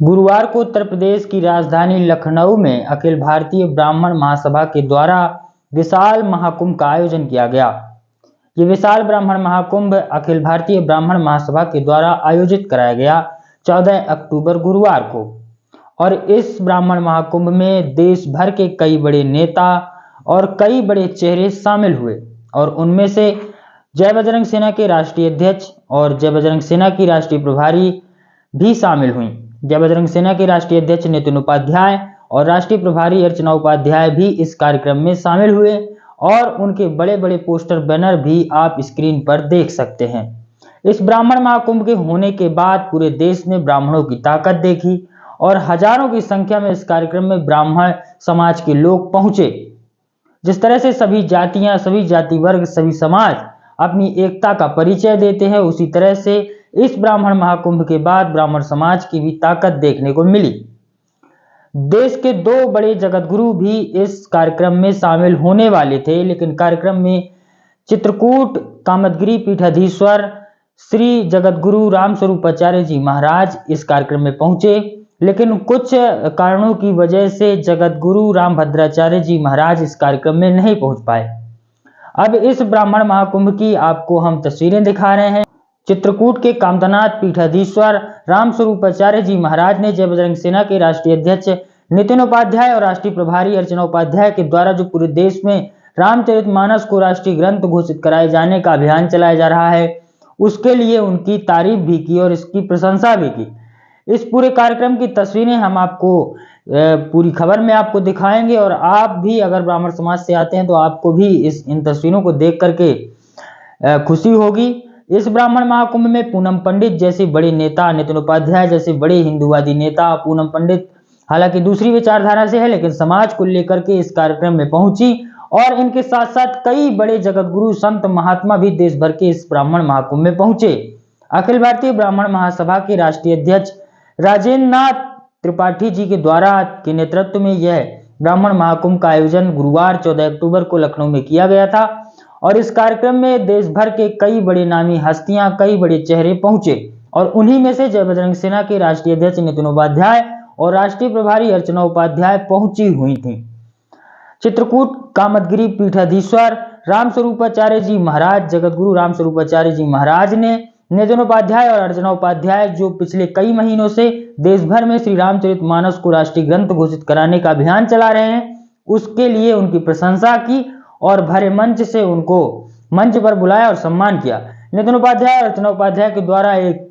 गुरुवार को उत्तर प्रदेश की राजधानी लखनऊ में अखिल भारतीय ब्राह्मण महासभा के द्वारा विशाल महाकुंभ का आयोजन किया गया। ये विशाल ब्राह्मण महाकुंभ अखिल भारतीय ब्राह्मण महासभा के द्वारा आयोजित कराया गया 14 अक्टूबर गुरुवार को। और इस ब्राह्मण महाकुंभ में देश भर के कई बड़े नेता और कई बड़े चेहरे शामिल हुए और उनमें से जय बजरंग सेना के राष्ट्रीय अध्यक्ष और जय बजरंग सेना की राष्ट्रीय प्रभारी भी शामिल हुई। जय बजरंग सेना के राष्ट्रीय अध्यक्ष नितिन उपाध्याय और राष्ट्रीय प्रभारी अर्चना उपाध्याय भी इस कार्यक्रम में शामिल हुए और उनके बड़े बड़े पोस्टर बैनर भी आप स्क्रीन पर देख सकते हैं। इस ब्राह्मण महाकुंभ के होने के बाद पूरे देश ने ब्राह्मणों की ताकत देखी और हजारों की संख्या में इस कार्यक्रम में ब्राह्मण समाज के लोग पहुंचे। जिस तरह से सभी जातियां, सभी जाति वर्ग, सभी समाज अपनी एकता का परिचय देते हैं, उसी तरह से इस ब्राह्मण महाकुंभ के बाद ब्राह्मण समाज की भी ताकत देखने को मिली। देश के दो बड़े जगतगुरु भी इस कार्यक्रम में शामिल होने वाले थे, लेकिन कार्यक्रम में चित्रकूट कामदगिरी पीठाधीश्वर श्री जगतगुरु रामस्वरूपाचार्य जी महाराज इस कार्यक्रम में पहुंचे, लेकिन कुछ कारणों की वजह से जगतगुरु रामभद्राचार्य जी महाराज इस कार्यक्रम में नहीं पहुंच पाए। अब इस ब्राह्मण महाकुंभ की आपको हम तस्वीरें दिखा रहे हैं। चित्रकूट के कामदनाथ पीठाधीश्वर रामस्वरूपाचार्य जी महाराज ने जय बजरंग सेना के राष्ट्रीय अध्यक्ष नितिन उपाध्याय और राष्ट्रीय प्रभारी अर्चना उपाध्याय के द्वारा जो पूरे देश में रामचरितमानस को राष्ट्रीय ग्रंथ घोषित कराए जाने का अभियान चलाया जा रहा है, उसके लिए उनकी तारीफ भी की और इसकी प्रशंसा भी की। इस पूरे कार्यक्रम की तस्वीरें हम आपको पूरी खबर में आपको दिखाएंगे और आप भी अगर ब्राह्मण समाज से आते हैं तो आपको भी इन तस्वीरों को देख करके खुशी होगी। इस ब्राह्मण महाकुंभ में पूनम पंडित जैसे बड़े नेता, नितिन उपाध्याय जैसे बड़े हिंदूवादी नेता, पूनम पंडित हालांकि दूसरी विचारधारा से है लेकिन समाज को लेकर के इस कार्यक्रम में पहुंची और इनके साथ साथ कई बड़े जगतगुरु संत महात्मा भी देश भर के इस ब्राह्मण महाकुंभ में पहुंचे। अखिल भारतीय ब्राह्मण महासभा के राष्ट्रीय अध्यक्ष राजेंद्र नाथ त्रिपाठी जी के द्वारा के नेतृत्व में यह ब्राह्मण महाकुंभ का आयोजन गुरुवार 14 अक्टूबर को लखनऊ में किया गया था और इस कार्यक्रम में देश भर के कई बड़े नामी हस्तियां, कई बड़े चेहरे पहुंचे और उन्हीं में से जय बजरंग सेना के राष्ट्रीय अध्यक्ष नितिन उपाध्याय और राष्ट्रीय प्रभारी अर्चना उपाध्याय पहुंची हुई थी। चित्रकूट कामदगिरी पीठाधीश्वर रामस्वरूपाचार्य जी महाराज, जगतगुरु रामस्वरूपाचार्य जी महाराज ने नितिन उपाध्याय और अर्चना उपाध्याय जो पिछले कई महीनों से देश भर में श्री रामचरितमानस को राष्ट्रीय ग्रंथ घोषित कराने का अभियान चला रहे हैं, उसके लिए उनकी प्रशंसा की और भरे मंच से उनको मंच पर बुलाया और सम्मान किया। नितिन उपाध्याय और अर्चना उपाध्याय के द्वारा एक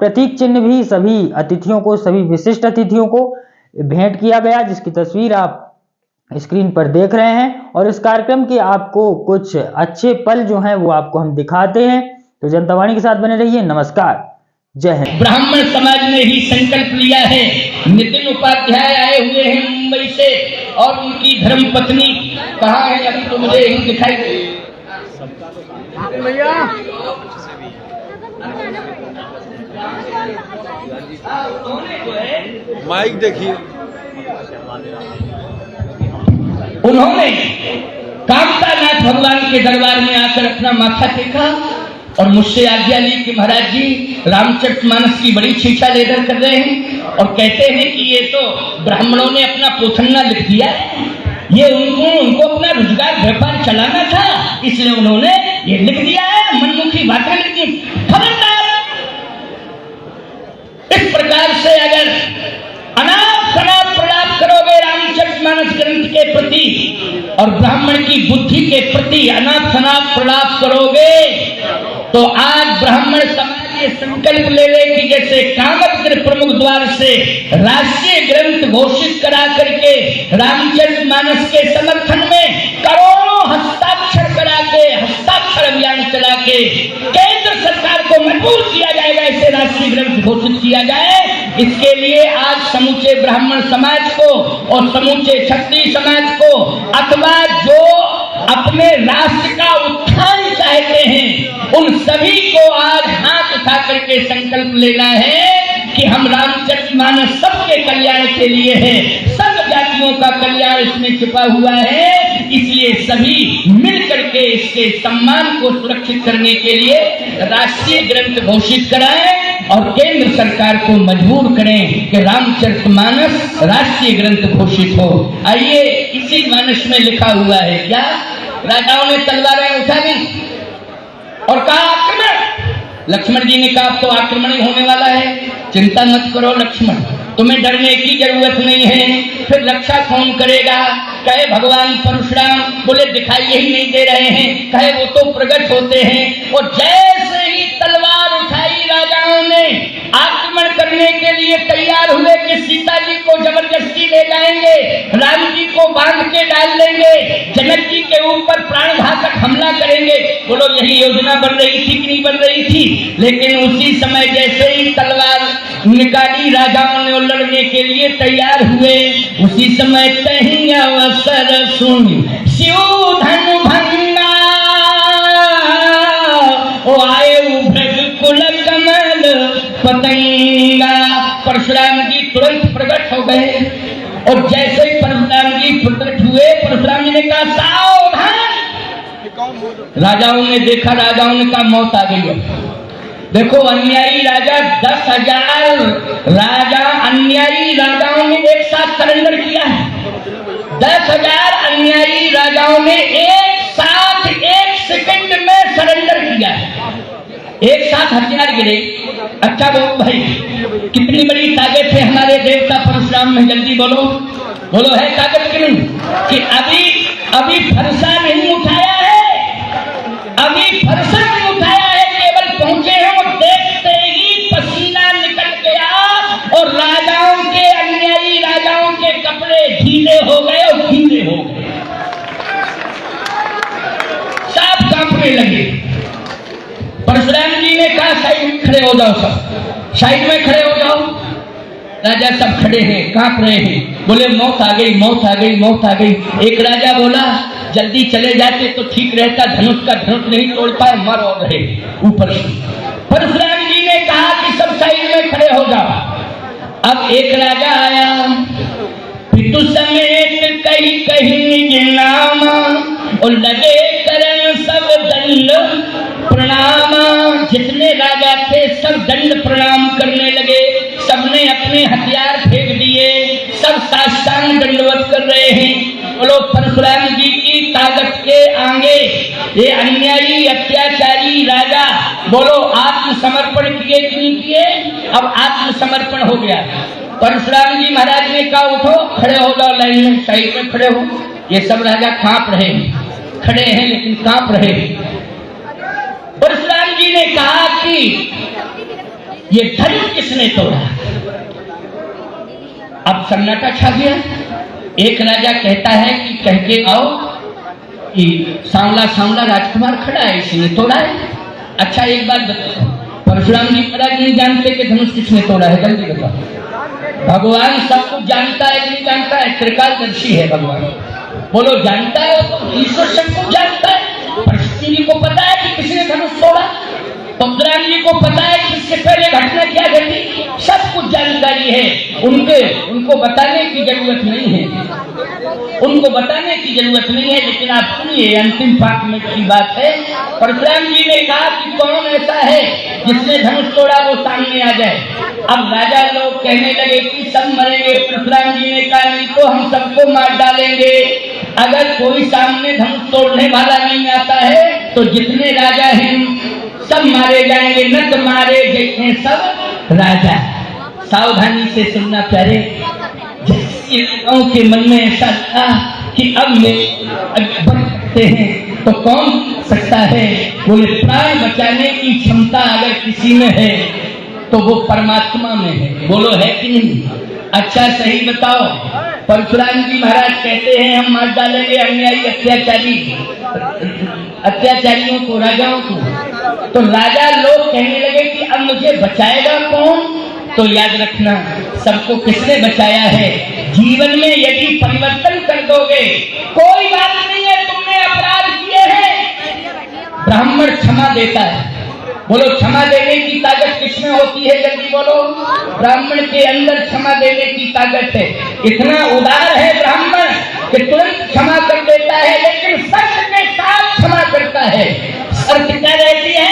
प्रतीक चिन्ह भी सभी अतिथियों को, सभी विशिष्ट अतिथियों को भेंट किया गया, जिसकी तस्वीर आप स्क्रीन पर देख रहे हैं। और इस कार्यक्रम के आपको कुछ अच्छे पल जो हैं वो आपको हम दिखाते हैं, तो जनता वाणी के साथ बने रहिए। नमस्कार, जय हिंद। ब्राह्मण समाज ने ही संकल्प लिया है। नितिन उपाध्याय आए हुए हैं मुंबई से और उनकी धर्म पत्नी कहाँ है, अभी तो मुझे यही दिखाई दे। माइक देखिए। उन्होंने कामतानाथ भगवान के दरबार में आकर अपना माथा टेका और मुझसे आज्ञा ली कि महाराज जी रामचरितमानस की बड़ी शिक्षा लेकर कर रहे हैं और कहते हैं कि ये तो ब्राह्मणों ने अपना पोथन्ना लिख दिया है, ये उनको अपना रोजगार व्यापार चलाना था, इसलिए उन्होंने ये लिख दिया है, मनमुखी बातें लिख दी। खबरदार, इस प्रकार से अगर अनाप शनाप प्रलाप करोगे रामचरितमानस ग्रंथ के प्रति और ब्राह्मण की बुद्धि के प्रति अनाप शनाप प्रलाप करोगे तो आज ब्राह्मण समाज ये संकल्प ले ले कि जैसे कामदगिरी प्रमुख द्वार से राष्ट्रीय ग्रंथ घोषित करा करके रामचरितमानस के समर्थन में करोड़ों हस्ताक्षर करा के हस्ताक्षर अभियान चला के केंद्र सरकार को मजबूर किया जाएगा, इसे राष्ट्रीय ग्रंथ घोषित किया जाए। इसके लिए आज समूचे ब्राह्मण समाज को और समूचे क्षत्रिय समाज को अथवा जो अपने राष्ट्र का उत्थान चाहते हैं उन सभी को आज हाथ उठा करके संकल्प लेना है कि हम रामचरितमानस सबके कल्याण के लिए है, सब जातियों का कल्याण इसमें छिपा हुआ है, इसलिए सभी मिल करके इसके सम्मान को सुरक्षित करने के लिए राष्ट्रीय ग्रंथ घोषित कराएं। और केंद्र सरकार को मजबूर करें कि रामचरितमानस राष्ट्रीय ग्रंथ घोषित हो। आइए, इसी मानस में लिखा हुआ है क्या? राजाओं ने तलवारें उठा ली और कहा आक्रमण। लक्ष्मण जी ने कहा तो आक्रमण ही होने वाला है, चिंता मत करो लक्ष्मण, तुम्हें डरने की जरूरत नहीं है। फिर रक्षा कौन करेगा? कहे भगवान परशुराम। बोले दिखाई ही नहीं दे रहे हैं। कहे वो तो प्रकट होते हैं। और जैसे ही तलवार उठाई राजाओं ने, आक्रमण करने के लिए तैयार हुए कि सीता जी को जबरदस्ती ले जाएंगे, राम जी को बांध के डाल देंगे, जनक जी के ऊपर प्राणघातक हमला करेंगे। बोलो यही योजना बन रही थी कि नहीं बन रही थी? लेकिन उसी समय जैसे ही तलवार निकाली, राजाओं ने लड़ने के लिए तैयार हुए, उसी समय तहीं अवसर सुन शिव धन भंगा, ओ आए उभ्रग कुल कमल पतंगा। परशुराम जी तुरंत प्रकट हो गए और जैसे ही परशुराम जी प्रकट हुए, परशुराम जी ने कहा सावधान। राजाओं ने देखा, राजाओं ने कहा मौत आ गई है। देखो अन्यायी राजा 10,000 राजा अन्यायी राजाओं ने एक साथ सरेंडर किया है। 10,000 अन्यायी राजाओं ने एक साथ 1 सेकंड में सरेंडर किया है। एक साथ हथियार गिरे। अच्छा बोलो भाई, कितनी बड़ी ताकत है हमारे देवता परशुराम में? जल्दी बोलो, बोलो है ताकत कि नहीं? कि अभी फरसा नहीं उठाया है, अभी फरसा नहीं उठाया है, केवल पहुंचे हैं और देखते ही पसीना निकल गया और राजाओं के, अन्यायी राजाओं के कपड़े ढीले हो गए और गीले हो गए, सब कांपने लगे। परशुराम जी ने कहा साइड में खड़े हो जाओ, सब साइड में खड़े हो जाओ। राजा सब खड़े हैं, कांप रहे हैं। बोले मौत आ गई, मौत आ गई, मौत आ गई। एक राजा बोला जल्दी चले जाते तो ठीक रहता, धनुष का धनुष नहीं तोड़ पाए, मर और रहे ऊपर से। परशुराम जी ने कहा कि सब साइड में खड़े हो जाओ। अब एक राजा आया, पितु समेत कहीं कहीं निज नाम, और लगे करन सब दंड प्रणाम। जितने राजा थे सब दंड प्रणाम करने लगे, सबने अपने हथियार फेंक दिए, सब साष्टांग दंडवत कर रहे हैं। बोलो परशुराम जी की ताकत के आगे ये अन्यायी अत्याचारी राजा, बोलो आत्मसमर्पण किए कि नहीं किए? अब आत्मसमर्पण हो गया। परशुराम जी महाराज ने कहा उठो, खड़े हो जाओ, लाइन में साइड में खड़े हो। ये सब राजा कांप रहे हैं, खड़े हैं लेकिन कांप रहे हैं। परशुराम जी ने कहा कि ये धनुष किसने तोड़ा? अब सन्नाटा छा गया। एक राजा कहता है कि कह के आओ कि सांवला सांवला राजकुमार खड़ा है, इसने तोड़ा है। अच्छा एक बात बताओ, परशुराम जी महाराज नहीं जानते कि धनुष किसने तोड़ा है? जल्दी बताओ। भगवान सब कुछ जानता है कि नहीं जानता है? त्रिकालदर्शी है भगवान। बोलो जानता है, तो ईश्वर सब कुछ जानता है। परशुराम जी को पता है कि किसने धनुष तोड़ा, परशुराम जी को पता है कि इससे पहले घटना क्या घटी, सब कुछ जानकारी है। उनको बताने की जरूरत नहीं है, उनको बताने की जरूरत नहीं है। लेकिन आप सुनिए, अंतिम पाठ में की बात है। परशुराम जी ने कहा कि कौन ऐसा है जिसने धनुष तोड़ा, वो सामने आ जाए। अब राजा लोग कहने लगे कि सब मरेंगे। परशुराम जी ने कहा नहीं तो हम सबको मार डालेंगे। अगर कोई सामने धनुष तोड़ने वाला नहीं आता है तो जितने राजा हैं सब मारे जाएंगे, न तो मारे जैसे सब राजा। सावधानी से सुनना प्यारे। जिसके लोगों के मन में ऐसा था कि अब बढ़ सकते हैं तो कौन सकता है? बोले प्राण बचाने की क्षमता अगर किसी में है तो वो परमात्मा में है। बोलो है कि नहीं? अच्छा सही बताओ। परशुराम जी महाराज कहते हैं हम मार डालेंगे अन्यायी अत्याचारियों को, राजाओं को। तो राजा लोग कहने लगे कि अब मुझे बचाएगा कौन? तो याद रखना, सबको किसने बचाया है? जीवन में यदि परिवर्तन कर दोगे, कोई बात नहीं है, तुमने अपराध किए हैं, ब्राह्मण क्षमा देता है। बोलो क्षमा देने की ताकत किसमें होती है? जल्दी बोलो। ब्राह्मण के अंदर क्षमा देने की ताकत है। इतना उदार है ब्राह्मण कि तुरंत क्षमा कर देता है, लेकिन शर्त के साथ क्षमा करता है। शर्त क्या रहती है?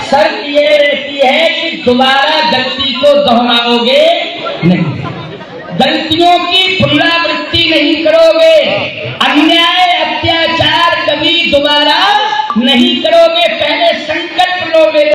शर्त ये रहती है कि दोबारा गलती को दोहराओगे नहीं, गलतियों की पुनरावृत्ति नहीं करोगे, अन्याय अत्याचार कभी दोबारा नहीं करोगे। पहले संकल्प लो मेरे